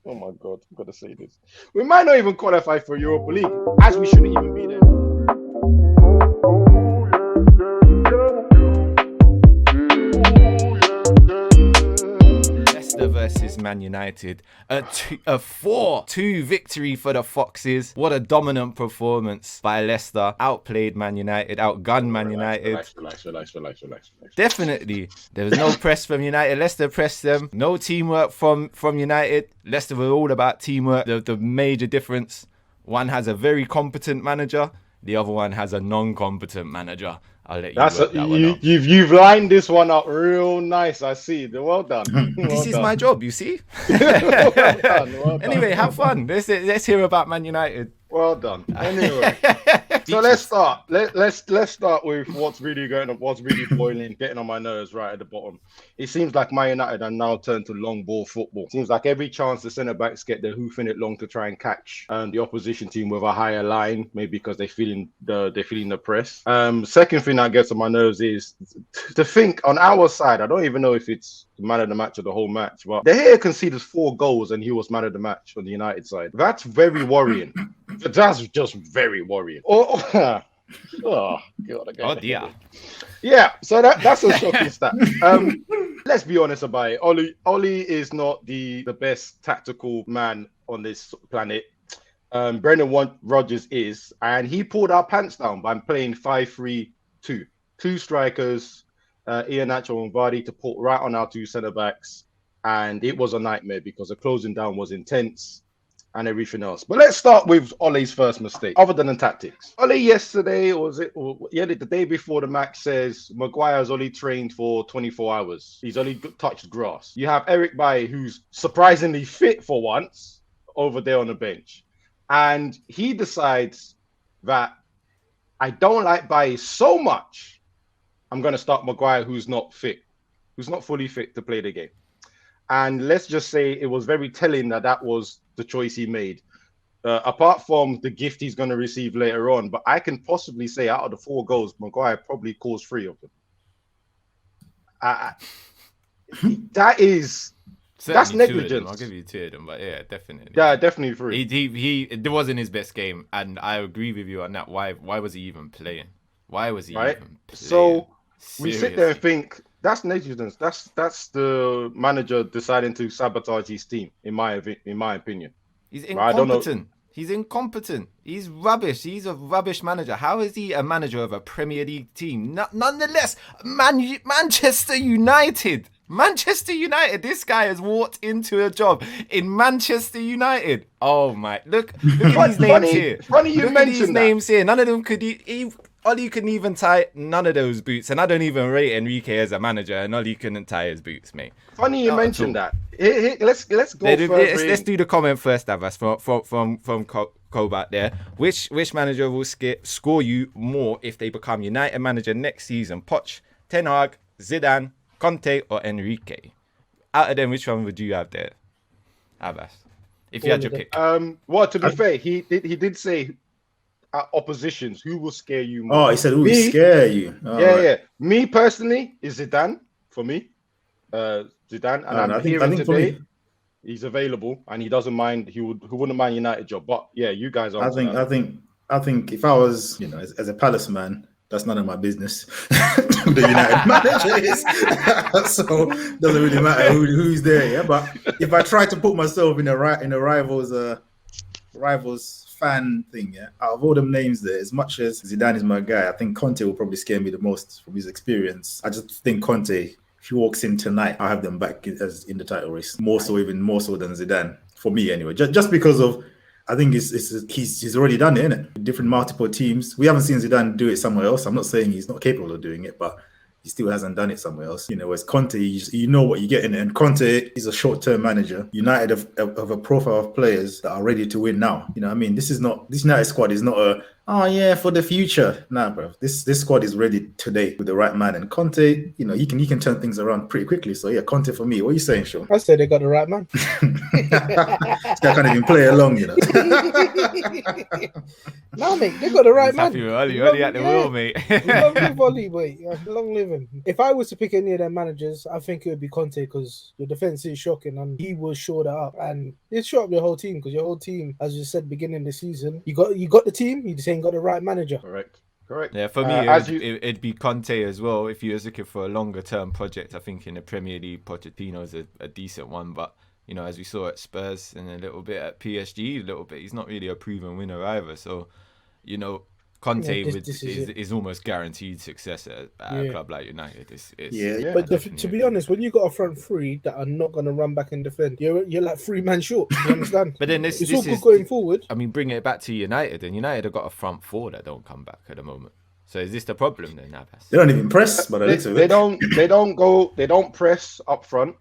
Oh my God, I've got to say this. We might not even qualify for Europa League, as we shouldn't even be there. Leicester versus Man United. A 4-2 victory for the Foxes. What a dominant performance by Leicester. Outplayed Man United, outgunned Man United. Relax. Definitely. There was no press from United. Leicester pressed them. No teamwork from United. Leicester were all about teamwork. The major difference, one has a very competent manager. The other one has a non-competent manager. I'll let you work that one out. You've lined this one up real nice. I see. Well done. This is my job, you see. Well done. Anyway, have fun. Let's hear about Man United. Well done. Anyway, so let's start. Let's start with what's really boiling, getting on my nerves right at the bottom. It seems like Man United are now turned to long ball football. It seems like every chance the centre backs get, they're hoofing it long to try and catch the opposition team with a higher line, maybe because they're feeling the press. Second thing that gets on my nerves is to think on our side. I don't even know if it's man of the match or the whole match, but De Gea conceded 4 goals and he was man of the match on the United side. That's very worrying. That's just very worrying. Oh God! Oh dear. Yeah, so that's a shocking stat. Let's be honest about it. Oli is not the best tactical man on this planet. Brendan Rodgers is, and he pulled our pants down by playing 5-3-2. 2 strikers, Iheanacho and Vardy to put right on our 2 centre backs, and it was a nightmare because the closing down was intense and everything else. But let's start with Ole's first mistake, other than the tactics. Ole yesterday, the day before the match says Maguire's only trained for 24 hours. He's only touched grass. You have Eric Bailly, who's surprisingly fit for once, over there on the bench. And he decides that I don't like Bailly so much, I'm going to start Maguire, who's not fully fit to play the game. And let's just say it was very telling that was the choice he made. Apart from the gift he's going to receive later on, but I can possibly say out of the 4 goals, Maguire probably caused 3 of them. That's negligence. I'll give you 2 of them, but yeah, definitely. Yeah, definitely 3. It wasn't his best game, and I agree with you on that. Why was he even playing? Why was he even playing? So we sit there and think that's negligence. That's the manager deciding to sabotage his team. In my opinion, he's incompetent. He's incompetent. He's rubbish. He's a rubbish manager. How is he a manager of a Premier League team? Nonetheless, Manchester United. This guy has walked into a job in Manchester United. Oh my! Look at these names here. Funny you mentioned names here. None of them could. Oli couldn't even tie none of those boots, and I don't even rate Enrique as a manager. And Oli couldn't tie his boots, mate. Funny you mentioned that. Let's go. Let's do the comment first, Abass, from Kobat there. Which manager will score you more if they become United manager next season? Poch, Ten Hag, Zidane, Conte, or Enrique? Out of them, which one would you have there, Abass? If you had your pick. Well, to be fair, he did say oppositions. Who will scare you more? Oh, he said who will scare you. Oh, yeah. Me personally is Zidane for me. Zidane, and I'm hearing today he's available and he doesn't mind. He wouldn't mind United job. But yeah, you guys are. I think if I was, as a Palace man, that's none of my business. The United manager is, so it doesn't really matter who's there. Yeah, but if I try to put myself in a rivals fan thing, yeah, out of all them names there, as much as Zidane is my guy, I think Conte will probably scare me the most from his experience. I just think Conte, if he walks in tonight, I'll have them back as in the title race, even more so than Zidane for me anyway. Just because of. I think he's already done it, innit? Different multiple teams. We haven't seen Zidane do it somewhere else. I'm not saying he's not capable of doing it, but he still hasn't done it somewhere else. Whereas Conte, you know what you get in it. And Conte is a short-term manager. United of a profile of players that are ready to win now. This United squad is not a Oh yeah, for the future. Nah, bro. This squad is ready today with the right man. And Conte, he can turn things around pretty quickly. So yeah, Conte for me. What are you saying, Sean? I said they got the right man. This guy can't even play along, No, mate, they got the right He's man. happy with Oli at the wheel, mate. Long live Oli, mate. Long living. If I was to pick any of their managers, I think it would be Conte because your defense is shocking and he will shore that up. And it shore up your whole team because your whole team, as you said, beginning of the season, you got the team, you just ain't got the right manager. Correct. Yeah, for me, it'd be Conte as well. If you was looking for a longer term project, I think in the Premier League, Pochettino's a decent one. But, as we saw at Spurs and a little bit at PSG, he's not really a proven winner either. So, Conte is almost guaranteed success at a club like United. But to be honest, when you got a front three that are not going to run back and defend, you're like 3-man short. You understand? But then it's all good going forward. I mean, bring it back to United, and United have got a front four that don't come back at the moment. So is this the problem then, Abass? They don't even press, but they don't press up front.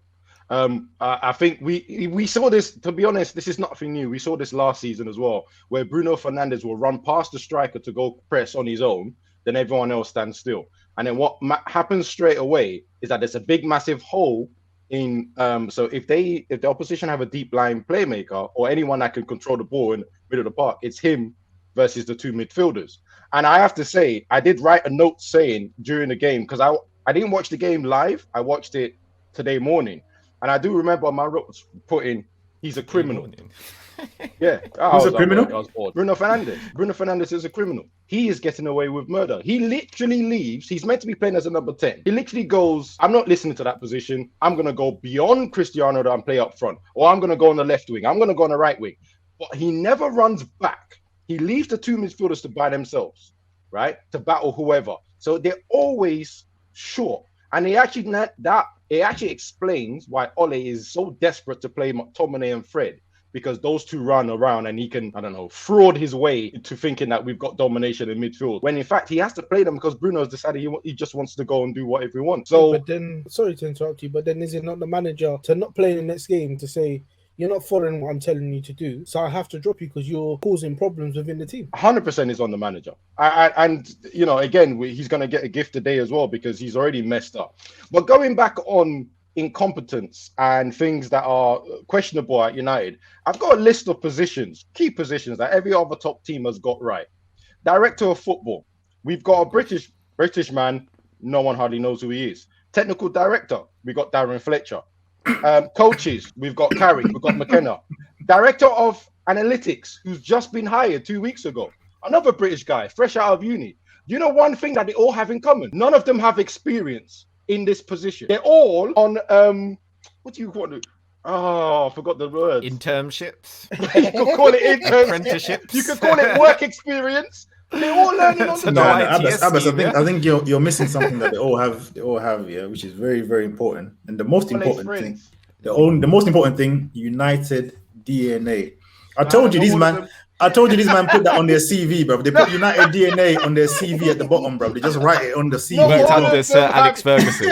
I think we saw this, to be honest, this is nothing new. We saw this last season as well, where Bruno Fernandes will run past the striker to go press on his own, then everyone else stands still. And then what happens straight away is that there's a big, massive hole in. So if the opposition have a deep line playmaker or anyone that can control the ball in the middle of the park, it's him versus the two midfielders. And I have to say, I did write a note saying during the game, because I didn't watch the game live, I watched it today morning. And I do remember my notes putting, he's a criminal. Yeah. Who's a criminal? I was bored. Bruno Fernandes. Bruno Fernandes is a criminal. He is getting away with murder. He literally leaves. He's meant to be playing as a number 10. He literally goes, I'm not listening to that position. I'm going to go beyond Cristiano and play up front. Or I'm going to go on the left wing. I'm going to go on the right wing. But he never runs back. He leaves the two midfielders to by themselves, right? To battle whoever. So they're always short. And it actually explains why Ole is so desperate to play McTominay and Fred, because those two run around and he can, fraud his way into thinking that we've got domination in midfield. When in fact he has to play them because Bruno's decided he just wants to go and do whatever he wants. So, but then, sorry to interrupt you, but then is it not the manager to not play the next game to say, you're not following what I'm telling you to do, so I have to drop you because you're causing problems within the team? 100% is on the manager. And again, he's going to get a gift today as well because he's already messed up. But going back on incompetence and things that are questionable at United, I've got a list of key positions that every other top team has got right. Director of football, we've got a British man, no one hardly knows who he is. Technical director, we got Darren Fletcher. Coaches, we've got Carrick, we've got McKenna. Director of analytics, who's just been hired 2 weeks ago, another British guy, fresh out of uni. You know one thing that they all have in common? None of them have experience in this position. They're all on what do you call it? Oh, I forgot the word. Internships. You could call it internships. Apprenticeships. You could call it work experience. They're all learning on the job. Abass, I think you're missing something that they all have, yeah, which is very, very important. And the most important thing, the most important thing, United DNA. I told you this man put that on their CV, bro. They put United DNA on their CV at the bottom, bro. They just write it on the CV. Worked under Sir Alex Ferguson.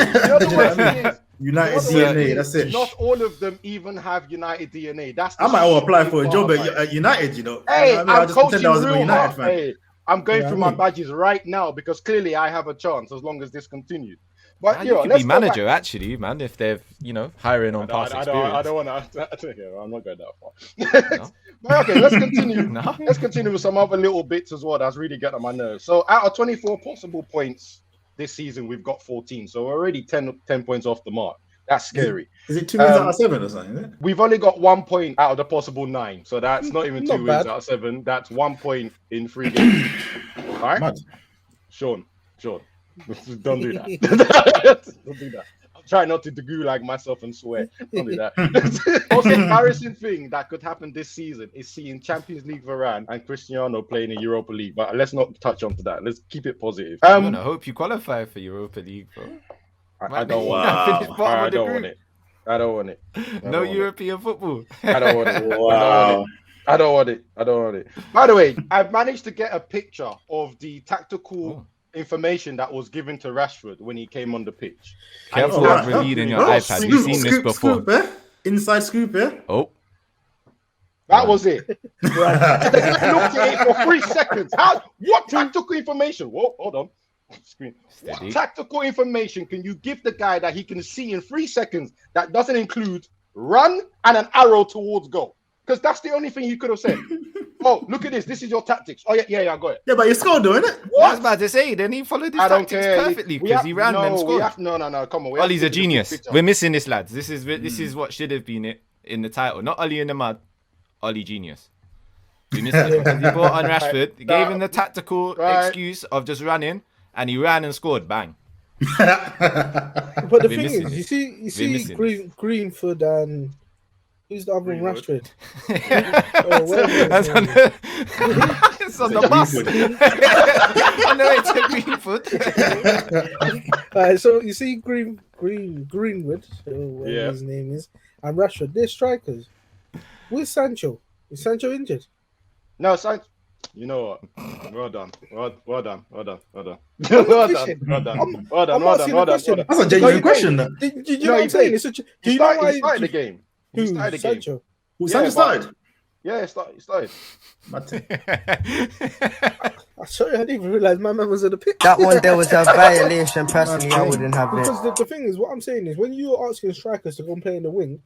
United DNA, that's it. Not all of them even have United DNA. I might all apply for a job at United, Hey, I just pretend I was a United fan. Hey, I'm going through my badges right now because clearly I have a chance as long as this continues. But you could be manager actually, man, if they're hiring on past experience. I don't want to. I'm not going that far. No? But okay, let's continue. Let's continue with some other little bits as well that's really getting on my nerves. So out of 24 possible points this season, we've got 14. So we're already 10 points off the mark. That's scary. Is it 2 wins out of 7 or something? Isn't it? We've only got 1 point out of the possible 9. So that's not even 2 wins out of 7. That's 1 point in 3 games. All right? Mad. Sean. Don't do that. Don't do that. I'm trying not to like myself and swear. Don't do that. Most embarrassing thing that could happen this season is seeing Champions League Varane and Cristiano playing in Europa League. But let's not touch on to that. Let's keep it positive. I hope you qualify for Europa League, bro. I don't want it. I don't want it. No European football. I don't want it. Wow. I don't want it. By the way, I've managed to get a picture of the tactical information that was given to Rashford when he came on the pitch. Careful with reading your iPad. You've seen this before. Scoop, eh? Inside scoop, eh? Oh. That was it. The guy looked at it for 3 seconds. What tactical information? Whoa, hold on. Screen. What tactical information can you give the guy that he can see in 3 seconds that doesn't include run and an arrow towards goal? Because that's the only thing you could have said. Oh, look at this. This is your tactics. Oh, yeah, I got it. Yeah, but you scored, though, innit? I was about to say, then he followed his tactics perfectly because he ran and scored. No, come on. Ollie's a genius. We're missing this, lads. This is what should have been it in the title. Not Ollie in the mud. Ollie genius. We missed it because he brought on Rashford, gave him the tactical excuse of just running, and he ran and scored. Bang. But the thing is, you see Greenwood and who's the other one? Rashford. It's on the bus. On the way to Greenwood. So you see Greenwood, whatever his name is, and Rashford. They're strikers. Where's Sancho? Is Sancho injured? No, Sancho. You know what? Well done. Well done. I'm That's a genuine question. Do you know what I'm saying? He started the game. Who? Sancho? Sancho started? Yeah, he started. Sorry, I didn't even realize my man was at the pitch. That one there was a violation. Personally, I wouldn't have it. Because the thing is, what I'm saying is, when you're asking strikers to go and play in the wing,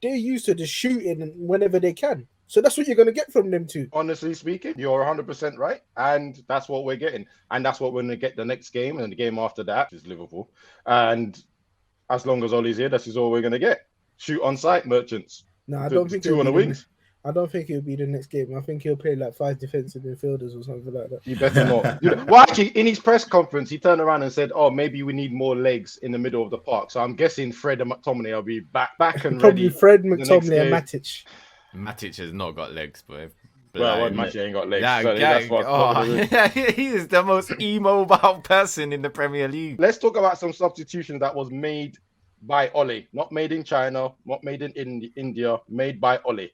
they're used to just shooting whenever they can. So that's what you're going to get from them too. Honestly speaking, you're 100% right. And that's what we're getting. And that's what we're going to get the next game. And the game after that is Liverpool. And as long as Ollie's here, this is all we're going to get. Shoot on sight, merchants. No, I don't think 2 on the wings. I don't think it'll be the next game. I think he'll play like 5 defensive midfielders or something like that. You better not. Well, actually, in his press conference, he turned around and said, "Oh, maybe we need more legs in the middle of the park." So I'm guessing Fred and McTominay will be back and probably ready. Fred, McTominay, and Matic. Matic has not got legs, boy. Well, Matic ain't got legs. He is the most immobile person in the Premier League. Let's talk about some substitutions that was made by Ollie, not made in China, not made in India, made by Ollie.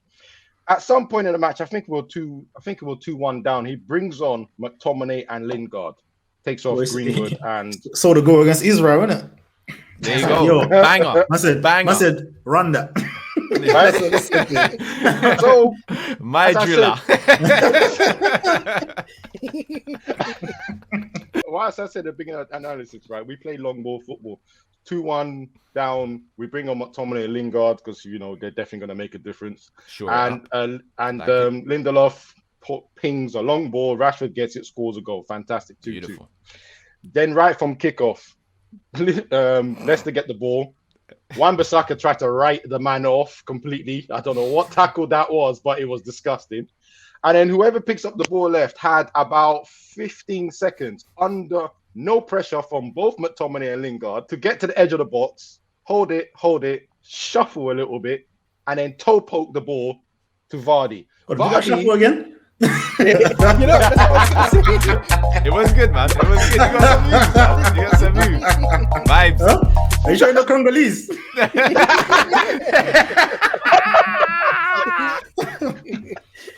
At some point in the match, I think we're 2-1 down. He brings on McTominay and Lingard, takes off Greenwood and saw the goal against Israel, innit? There you go. Yo, banger. I said, run that. So my driller. Well, as I said at the beginning of analysis, right? We play long ball football. 2-1 down. We bring on McTominay and Lingard because they're definitely going to make a difference. Sure. And Lindelof pings a long ball. Rashford gets it, scores a goal. Fantastic. 2-2. Beautiful. Then right from kickoff, Leicester get the ball. Wan-Bissaka tried to write the man off completely. I don't know what tackle that was, but it was disgusting. And then whoever picks up the ball left had about 15 seconds under no pressure from both McTominay and Lingard to get to the edge of the box, hold it, shuffle a little bit, and then toe poke the ball to Vardy. Did you shuffle again? It was good, man. It was good. You got some moves. Vibes. Huh? Are you showing the Congolese?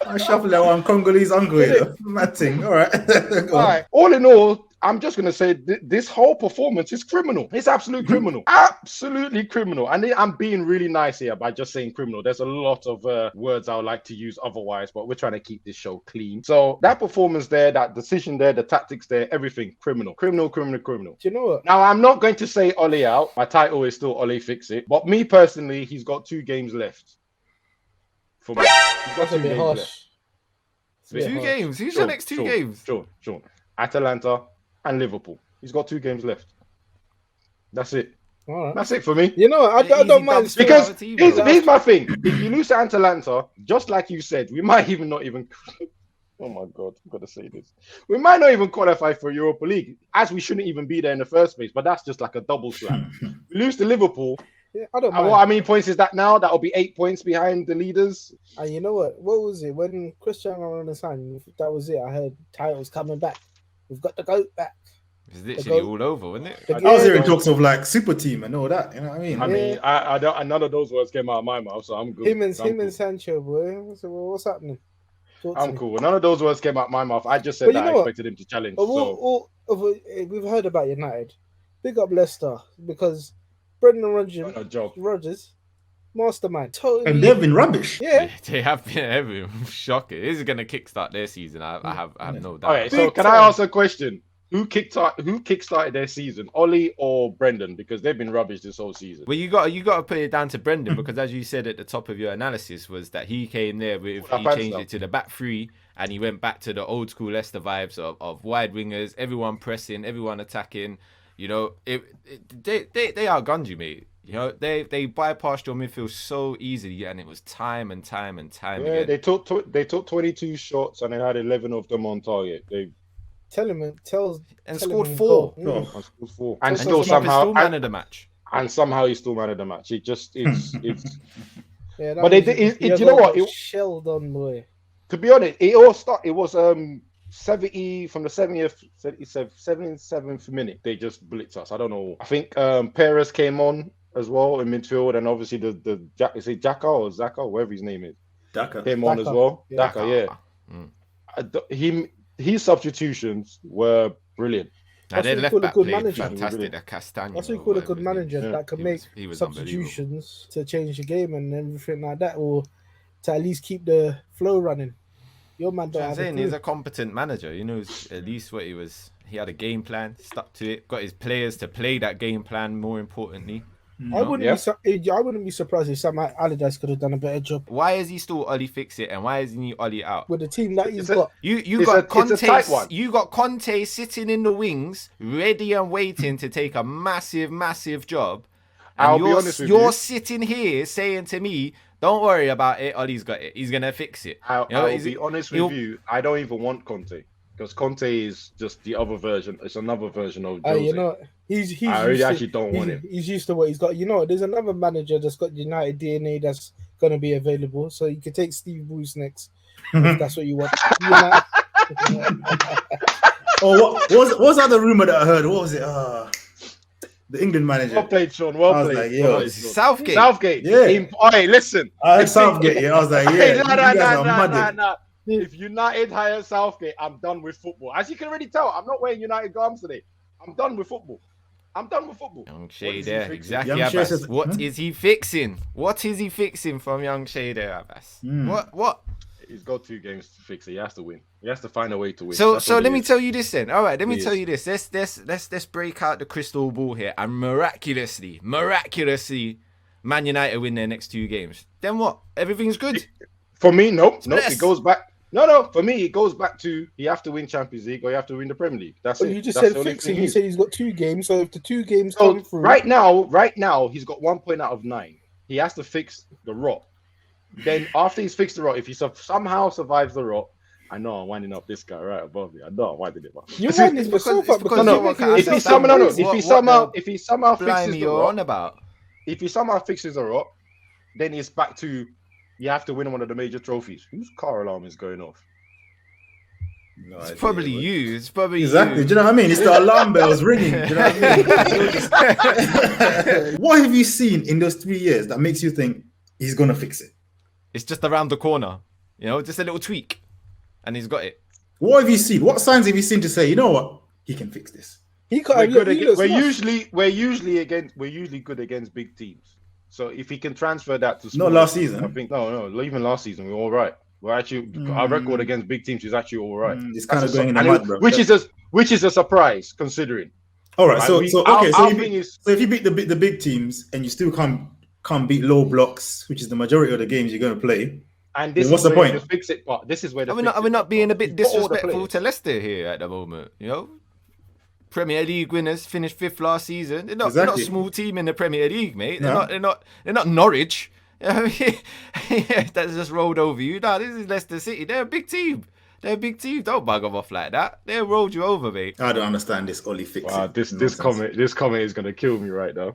I shuffle that one Congolese uncle here. Mad thing. All right. All right. All in all, I'm just going to say this whole performance is criminal. It's absolute criminal. Absolutely criminal. And I'm being really nice here by just saying criminal. There's a lot of words I would like to use otherwise, but we're trying to keep this show clean. So that performance there, that decision there, the tactics there, everything, criminal. Criminal. Do you know what? Now, I'm not going to say Ollie out. My title is still Ollie Fix It. But me personally, he's got 2 games left. For me. He's got 2 games left. 2 games? Who's your next 2 games? Sure. Atalanta and Liverpool. He's got 2 games left. That's it. All right. That's it for me. You know, I don't mind. Because here's my thing. If you lose to Atalanta, just like you said, we might not even... Oh my God, I've got to say this. We might not even qualify for Europa League, as we shouldn't even be there in the first place, but that's just like a double slap. We lose to Liverpool. Yeah, I don't mind. How many points is that now? That'll be 8 points behind the leaders. And you know what? What was it? When Cristiano Ronaldo signed, that was it. I heard titles coming back. We've got the GOAT back. It's literally all over, wasn't it? I was hearing talks of like super team and all that. You know what I mean? I don't. None of those words came out of my mouth, so I'm good. Him and Sancho, boy. So what's happening? I'm cool. None of those words came out of my mouth. I just said that I expected him to challenge. We've heard about United. Big up Leicester because Brendan Rodgers mastermind. Totally. And they've been rubbish. Yeah. They have been shocking. This is going to kickstart their season. I have no doubt. All right, so Big can I time. ask a question? Who kickstarted their season, Ollie or Brendan? Because they've been rubbish this whole season. Well, you got to put it down to Brendan because, as you said at the top of your analysis, was that he came there with he changed it to the back three and he went back to the old school Leicester vibes of wide wingers, everyone pressing, everyone attacking. You know, they outgunned you, mate. You know, they bypassed your midfield so easily, and it was time and time again. They took 22 shots and they had 11 of them on target. They scored 4. scored 4. And still somehow man of the match. And somehow he still man of the match. It's Yeah, but you know what? Shelled on, boy. To be honest, it all started. It was 70 from the 77th minute. They just blitzed us. I don't know. I think Perez came on as well in midfield, and obviously the is it Xhaka or Zaka, whatever his name is, came on as well. Yeah. Xhaka, yeah. His substitutions were brilliant. And their That's left what you back call a good played manager. fantastic. Castagno. That's what you call a good manager that can make he was substitutions to change the game and everything like that, or to at least keep the flow running. Your man don't I'm have a saying clue. he's a competent manager. You know, at least what he was. He had a game plan, stuck to it, got his players to play that game plan. More importantly, I wouldn't be surprised if Sam Allardyce could have done a better job why is he still Ollie fix it, and why isn't he Ollie out? with the team that he's got. You It's got a Conte. tight one. You got Conte sitting in the wings, ready and waiting to take a massive job. And I'll be honest with you're you. sitting here saying to me, "Don't worry about it. Ollie's got it. He's gonna fix it." I'll be honest he'll- with you. I don't even want Conte because Conte is just the other version. It's another version of Jose. You know, he's I really used to- actually don't want him. He's used to what he's got. You know, there's another manager that's got United DNA that's going to be available. So you can take Steve Bruce next if that's what you want. What was that the rumor that I heard? What was it? The England manager. Well played, Sean. I Well was played. like, yo, Well played, Sean. Southgate. Southgate. Yeah. Hey, listen. I heard Southgate. Yeah, I was like, yeah, Hey, you guys are mad. nah. If United hire Southgate, I'm done with football. As you can already tell, I'm not wearing United garms today. I'm done with football. Young Shay What is he there, fixing? exactly. Young Shay Abass. says- What is he fixing? What is he fixing from Young Shay there, Abass? What? He's got 2 games to fix it. He has to win. He has to find a way to win. So That's what let it me is. tell you this then. All right, let me It tell is. you this. Let's break out the crystal ball here and miraculously, Man United win their next 2 games. Then what? Everything's good. For me, no. Bless. It goes back. No. For me, it goes back to you have to win Champions League or you have to win the Premier League. That's But it. you just That's said the only fixing. thing You is. said he's got 2 games. So if the 2 games So come through, right now, he's got 1 point out of 9. He has to fix the rot. Then after he's fixed the rot, if he somehow survives the rot, I know I'm winding up this guy right above me. I know I'm winding him up. you're winding It's yourself because- up it's because because you're of what making kind of If he yourself stuff- somehow, crazy. if he somehow fixes Blimey, the you're rot, on about. if he somehow fixes the rot, then it's back to you have to win one of the major trophies. Whose car alarm is going off? No It's idea, probably but- you. It's probably Exactly. you. Do you know what I mean? It's the alarm bells ringing. Do you know what I mean? What have you seen in those 3 years that makes you think he's gonna fix it? It's just around the corner. You know, just a little tweak, and he's got it. What have you seen? What signs have you seen to say, you know what, he can fix this? He can't. We're Look, good he against, looks we're lost. usually good against big teams. So if he can transfer that to Not smaller last teams, season. I think no, even last season we were all right. We're actually our record against big teams is actually all right. It's kind of That's going in the and mud, bro. which is a surprise considering. All right. Right, So we- so our- okay. our So thing is- if you beat the big teams and you still can't beat low blocks, which is the majority of the games you're going to play. And this Then what's is the where point? the fix it part. This is where the Are we not being a bit He's got all the disrespectful players. to Leicester here at the moment? You know, Premier League winners finished 5th last season. They're not Exactly. a small team in the Premier League, mate. No. They're not Norwich. That's just rolled over you. No, this is Leicester City. They're a big team. Don't bug them off like that. They rolled you over, mate. I don't understand this Ollie fix Wow, it. this comment is gonna kill me right now.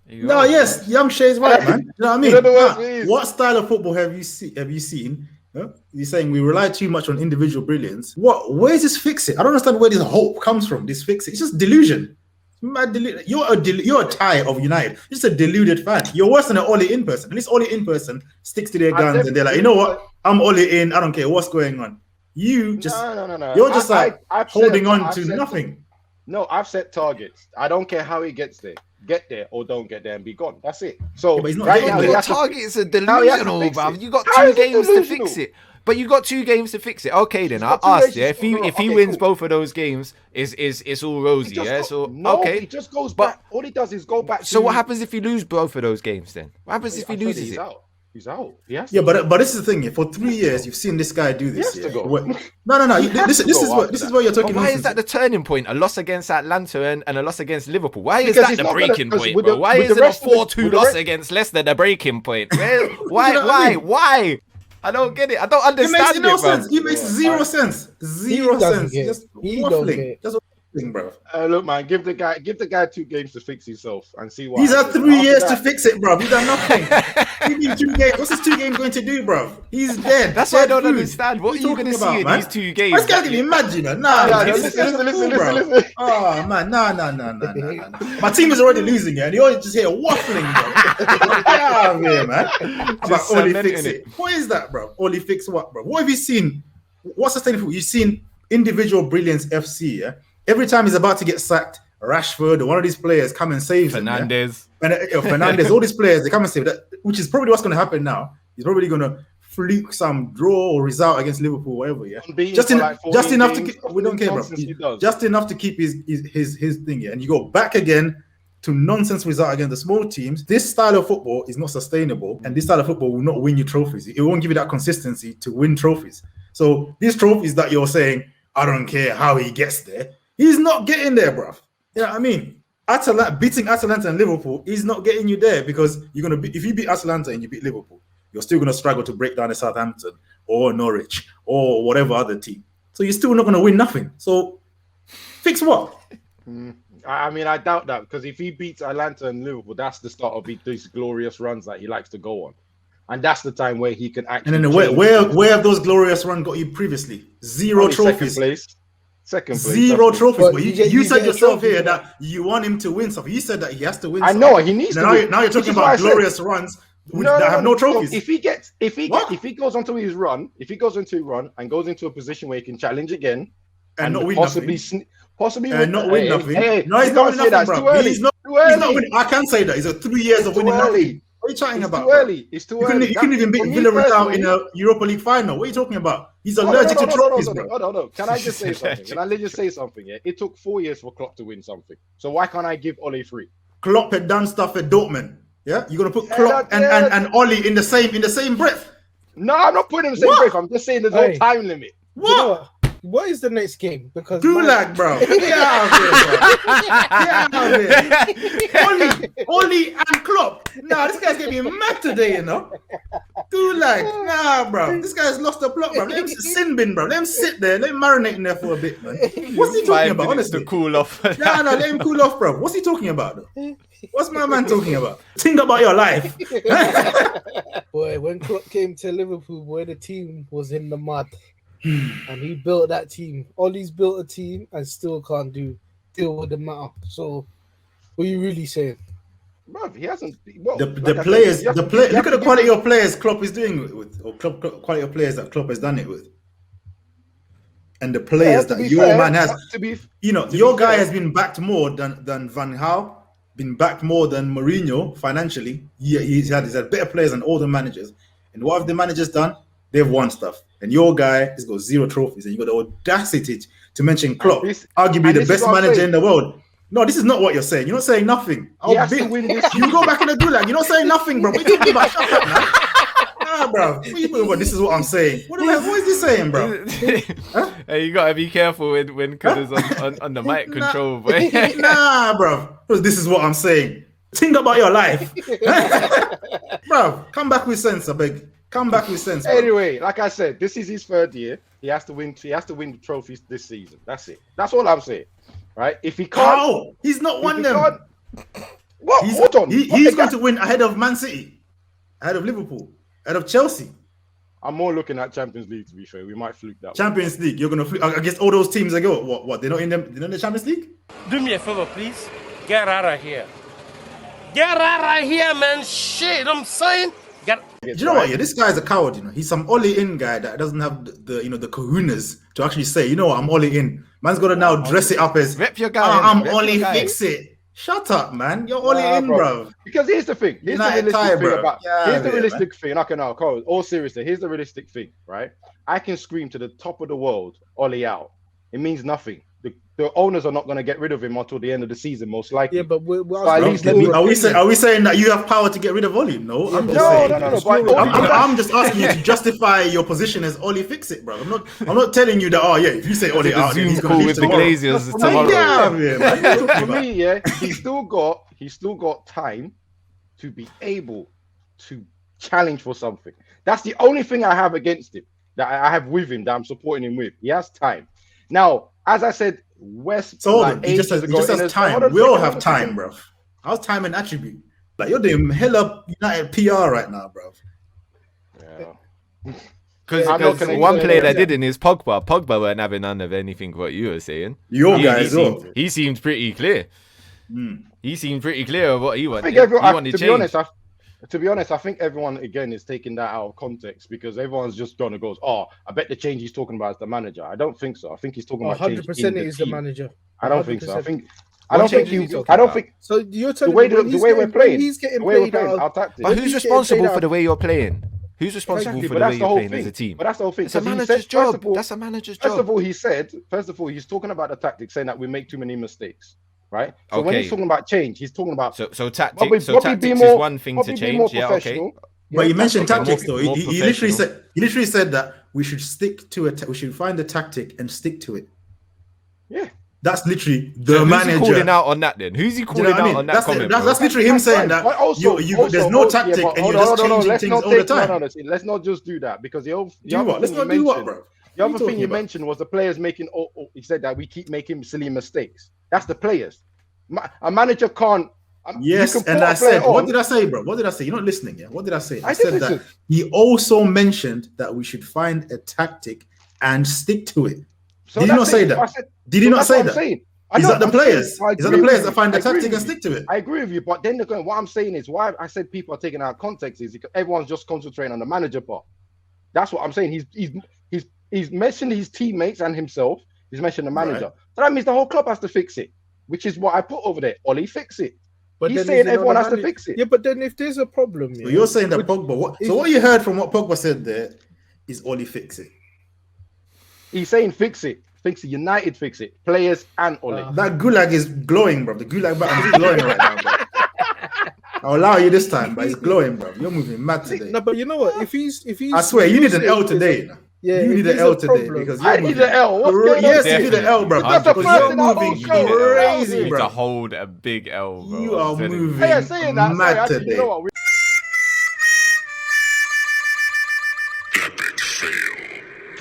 No, yes, Young Shay's right, man. You know what I mean? You know the worst Nah, is- what style of football have you seen? Huh? You're saying we rely too much on individual brilliance. Where's this fix it? I don't understand where this hope comes from. This fix it. It's just delusion. Mad you're a tie of United. You're just a deluded fan. You're worse than an Ollie in person. At least Ollie in person sticks to their guns and they're like, you know what? I'm Ollie in. I don't care what's going on. You just No. you're just I've holding set- on I've to set- nothing. No, I've set targets. I don't care how he gets there. get there or don't get there and be gone. That's it. So but he's not right getting now, there. Your targets are delusional, fix bruv. it. You got How 2 is it games to delusional? fix it. But you got 2 games to fix it. Okay, then He's I'll got 2 ask. games to Yeah, fix it. if he Okay, wins cool. both of those games, it's all rosy. Yeah, so No, okay. he just goes But- back. All he does is go back. So to, what happens if you lose both of those games? Then what happens if he I said loses he's it? out. He's out. He has Yeah, to. but this is the thing. For 3 years, you've seen this guy do this. He has to yeah? go. What- No. He has to This go is what after this is that. what you're But talking why nonsense. is that the turning point? A loss against Atlanta and a loss against Liverpool. Why is Because that he's the not gonna- breaking 'cause point, with bro? the- Why with the isn't a rest of the- 4-2 with the loss rest- against Leicester the breaking point? Why? You know what I mean? Why? I don't get it. I don't It understand makes no it, bro. sense. It makes zero sense. Zero doesn't sense. get it. Just He don't get waffling. it. Just waffling, bro. Look, man, give the guy 2 games to fix himself and see what He's had happens. 3 After years to that- fix it, bro. He's done nothing. He need 2 games. What's his 2 games going to do, bro? He's dead. That's what I Dead don't food. understand. What are you talking going to see about, in man? these 2 games? This guy can imagine, man. Nah, Nah, listen, this guy's a listen, fool, listen, bro. listen. Oh man, no. My team is already losing, yeah, and you're just here waffling, bro. Get out of here, man. About Just only cementing fix it. it. What is that, bro? Only fix what, bro? What have you seen? What's sustainable? You've seen individual brilliance FC, yeah. Every time he's about to get sacked, Rashford or one of these players come and saves him. Yeah? Fernandez. And Fernandez, all these players, they come and save that, which is probably what's going to happen now. He's probably going to fluke some draw or result against Liverpool, whatever. Yeah, Unbeaten just for like 14 enough games. to. We don't care, bro. Nonsense he does. Just enough to keep his thing. Yeah, and you go back again to nonsense result against the small teams. This style of football is not sustainable, and this style of football will not win you trophies. It won't give you that consistency to win trophies. So these trophies that you're saying, I don't care how he gets there. He's not getting there, bro. You know what I mean? Beating Atalanta and Liverpool is not getting you there because you're gonna be, if you beat Atalanta and you beat Liverpool, you're still gonna struggle to break down a Southampton or Norwich or whatever other team. So you're still not gonna win nothing. So fix what? I mean, I doubt that because if he beats Atlanta and Liverpool, that's the start of these glorious runs that he likes to go on, and that's the time where he can actually. And then where have those glorious runs got you previously? Zero trophies. Second place. Zero trophies. But But you you get said a yourself trophy here for that. that you want him to win something. You said that he has to win. I something. know he needs to. Now, win. now you're Which talking is why I about said- glorious runs that have no trophies. If he goes onto his run, if he goes into a run and goes into a position where he can challenge again and not win possibly nothing. possibly And not win nothing. Hey, No, he's you not can't winning say nothing, that. It's bro. too early. He's not winning. I can say that. He's 3 years of It's too winning early. nothing. What are you talking It's about, too bro? early. It's too You early. couldn't even beat For me Villarreal in personally- a Europa League final. What are you talking about? He's Hold on, allergic to hold on, trophies, hold on, bro. hold on. Can I just say something? Can I just say something? Yeah, it took 4 years for Klopp to win something. So why can't I give Ole 3? Klopp had done stuff at Dortmund. Yeah, you're gonna put Yeah, Klopp that- and Oli in the same breath. No, I'm not putting him in the same What? breath. I'm just saying there's no Hey. time limit. You know What? what? What is the next game? Because Gulag, bro. Get out of here, bro. Get out of here. Oli and Klopp. Nah, this guy's getting me mad today, you know. Gulag. Nah, bro. This guy's lost the plot, bro. Let him sin bin, bro. Let him sit there. Let him marinate in there for a bit, man. What's he talking 5 about, minutes honestly? to cool off. Nah, let him cool off, bro. What's he talking about, though? What's my man talking about? Think about your life. boy, when Klopp came to Liverpool, boy, the team was in the mud, and he built that team. Ollie's built a team and still can't deal with the matter. So, what are you really saying? Bro, he hasn't. Well, The like I players, said, you have the to- play. you Look have at to the quality of players Klopp is doing with, or quality of players that Klopp has done it with, and the players to that be your fair, man has. to be You know, to your be guy fair- has been backed more than Van Gaal, been backed more than Mourinho financially. He's had better players than all the managers. And what have the managers done? They've won stuff. And your guy has got 0 trophies, and you got the audacity to mention Klopp, arguably the this is best what I'm manager saying. in the world. No, this is not what you're saying. You're not saying nothing. He has to win this. You go back in the gulag. You're not saying nothing, bro. What are you talking about? Shut up, man. Nah, bro. What are you talking about? This is what I'm saying. What is he saying, bro? Hey, you gotta be careful when Kuda's on the mic control, boy. Nah, bro. This is what I'm saying. Think about your life. Bro, come back with sense, I beg. Come back with sense. Bro. Anyway, like I said, this is his 3rd year. He has to win. He has to win the trophies this season. That's it. That's all I'm saying. Right? If he can't, How? He's not if won he them. can't- What? He's, Hold on. he's going to win ahead of Man City, ahead of Liverpool, ahead of Chelsea. I'm more looking at Champions League. To be fair, we might fluke that. Champions League. You're going to against all those teams ago. What? They're not in them. They're not in the Champions League. Do me a favor, please. Get out of here. Get out of here, man. Shit, I'm saying. Get. Do you know what? Yeah, this guy's a coward. You know, he's some Oli in guy that doesn't have the the kahunas to actually say, you know what, I'm Oli in. Man's got to now dress it up as Rep your guy, I'm rep Oli your guy." fix it. Shut up, man. You're all in, bro. Because here's the thing. Here's the realistic thing about. Here's the realistic thing. Okay, now, Cole, all seriously, here's the realistic thing, right? I can scream to the top of the world, Ollie out. It means nothing. The owners are not going to get rid of him until the end of the season, most likely. Yeah, but are we saying that you have power to get rid of Ollie? No, I'm just saying. No. I'm just asking you to justify your position as Ollie fix it, bro. I'm not telling you that. Oh yeah, if you say Ollie out, then he's going to with the Glaziers tomorrow. For me, yeah, he's still got time to be able to challenge for something. That's the only thing I have against him. That I have with him. That I'm supporting him with. He has time. Now, as I said. West, so he just has time. We all have time, bro. How's time an attribute? Like you're doing hella United PR right now, bro. Yeah. Because one player that didn't is Pogba. Pogba weren't having none of anything what you were saying. He seemed pretty clear. He seeemed pretty clear of what he wanted. To be honest, I think everyone again is taking that out of context because everyone's just gonna go, "Oh, I bet the change he's talking about is the manager." I don't think so. I think he's talking about 100% it is the manager. I don't think so. I don't think. So you're telling the way we're playing, he's getting played out. But who's responsible for the way you're playing? Who's responsible for the way you're playing as a team? But that's the whole thing. It's a manager's job. That's a manager's job. First of all, he's talking about the tactics, saying that we make too many mistakes. Right. So when he's talking about change, he's talking about tactics. Tactics is one thing to change. Yeah, okay. But you mentioned tactics though. He literally said that we should stick to it. We should find the tactic and stick to it. Yeah. That's literally the manager. Who's he calling out on that then? Who's he calling out on that comment? That's literally him saying that there's no tactic and you're just changing things all the time. No, let's not just do that because let's not do what, bro? The other thing you mentioned was the players making. He said that we keep making silly mistakes. That's the players. A manager can't. Yes, and I said, what did I say, bro? What did I say? You're not listening, yeah? What did I say? I said that he also mentioned that we should find a tactic and stick to it. Did he not say that? Did he not say that? Is that the players? Is that the players that find the tactic and stick to it? I agree with you, but then what I'm saying is why I said people are taking out context is because everyone's just concentrating on the manager part. That's what I'm saying. He's mentioned his teammates and himself. He's mentioned the manager. Right. So that means the whole club has to fix it, which is what I put over there. Ollie, fix it. But he's saying everyone has to fix it. Yeah, but then if there's a problem, so you're saying that Pogba. So what you heard from what Pogba said there is Ollie fix it. He's saying fix it. Fix it. United fix it. Players and Ollie. That gulag is glowing, bro. The gulag button is glowing right now, bro. I'll allow you this time, but it's glowing, bro. You're moving mad today. No, but you know what? If he's, I swear, you need an L today. Yeah, you need an L today because I need an L. Yes, you need an L, bro. Because you're moving crazy, bro. You need to hold a big L, bro. You are moving mad today. You know what?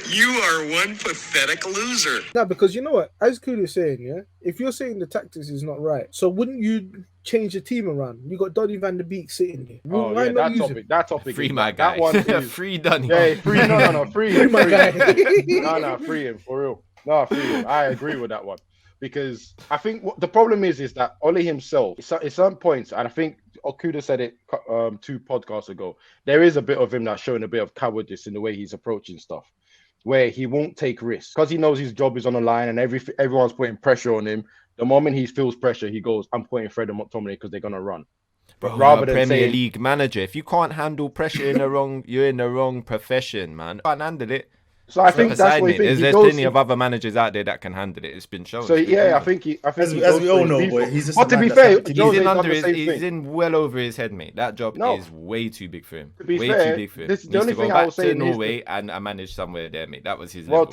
You are one pathetic loser. No, because you know what? As Kudu is saying, yeah, if you're saying the tactics is not right, so wouldn't you change the team around? You got Donny van der Beek sitting there. Why not use him? That topic. Free my guy. That one free Donny. Yeah, free. No, free my guy. No, free him for real. No, free him. I agree with that one because I think the problem is that Ollie himself, at some points, and I think Okuda said it 2 podcasts ago, there is a bit of him that's showing a bit of cowardice in the way he's approaching stuff, where he won't take risks because he knows his job is on the line and everyone's putting pressure on him. The moment he feels pressure, he goes, "I'm putting Fred and McTominay because they're gonna run." But rather than Premier League manager, if you can't handle pressure you're in the wrong profession, man. Can't handle it. So I think that's what he thinks. There's plenty of other managers out there that can handle it. It's been shown. So yeah, I think as we all know, boy, he's just. But to be fair, he's in well over his head, mate. That job is way too big for him. Too big for him. The only thing I was saying to Norway and I managed somewhere there, mate. That was his level.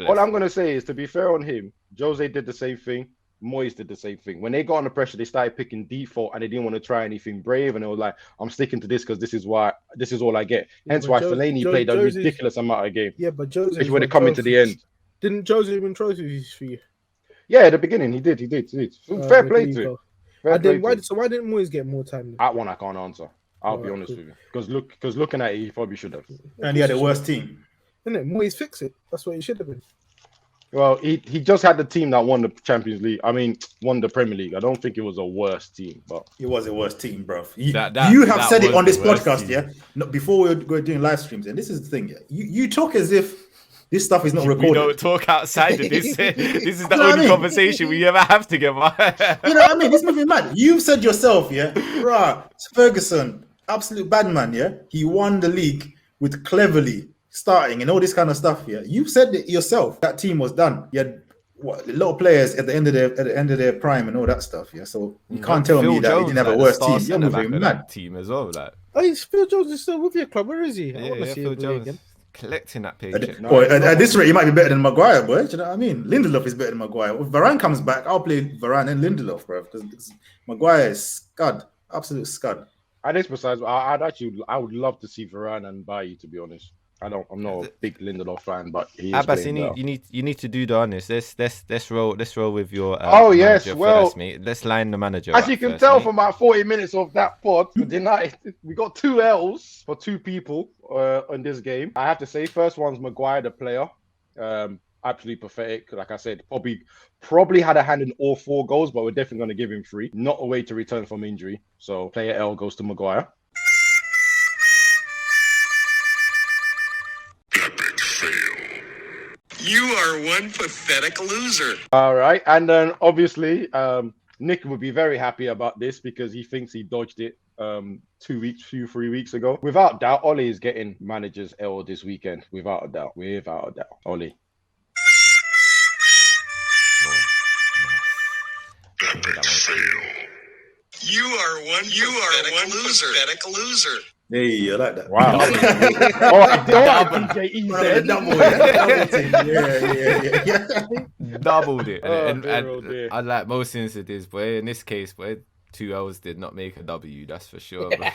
All I'm gonna say is, to be fair on him, Jose did the same thing. Moyes did the same thing. When they got under pressure, they started picking default and they didn't want to try anything brave. And they were like, "I'm sticking to this because this is all I get." Hence why Fellaini played a ridiculous amount of game. Yeah, but Jose, especially when they come into the end. Didn't Jose win trophies for you? Yeah, at the beginning he did. Fair play to him. Why didn't Moyes get more time? That one I can't answer. I'll be honest with you. Because looking at it, he probably should have. And he had the worst team. Isn't it? Moyes fix it. That's what he should have been. Well, he just had the team that won the Champions League. I mean, won the Premier League. I don't think it was a worse team, but it was a worse team, bro. You have said it on this podcast, yeah. No, before we were doing live streams, and this is the thing, yeah. You talk as if This stuff is not We recorded. don't talk outside of this. This is the You know what I only mean? conversation we ever have together. You know what I mean? This movie, man. You've said yourself, yeah, bruh, Ferguson, absolute bad man, yeah. He won the league with cleverly starting and all this kind of stuff, yeah. You've said it yourself. That team was done. You had a lot of players at the end of their prime and all that stuff, yeah. So you can't tell me that he didn't have a worse team. You're moving mad. Team as well, like. Oh, Phil Jones is still with your club. Where is he? I want to see Phil him play Jones again. collecting that paycheck. Boy, at this rate, he might be better than Maguire, boy. Do you know what I mean? Lindelof is better than Maguire. If Varane comes back, I'll play Varane and Lindelof, bro. Because Maguire is scud, absolute scud. And this besides, I would love to see Varane and Bailly, to be honest. I'm not a big Lindelof fan, but he is Abass, playing well. you need to do the honest. Let's roll with your. Oh yes, manager well, first, mate. Let's line the manager. as up you can first, tell mate. from about 40 minutes of that pod, we got 2 L's for 2 people on this game. I have to say, first one's Maguire, the player. Absolutely pathetic. Like I said, probably had a hand in all 4 goals, but we're definitely going to give him 3. Not a way to return from injury. So player L goes to Maguire. Epic fail. You are one pathetic loser. All right, and then obviously Nick would be very happy about this because he thinks he dodged it 3 weeks ago. Without doubt, Ollie is getting manager's L this weekend. Without a doubt. Ollie. Epic fail. You are one pathetic loser. Hey, I like that. Wow. Doubled it. Oh, And dear. unlike most incidents, boy, in this case, boy, 2 L's did not make a W. That's for sure. Bro.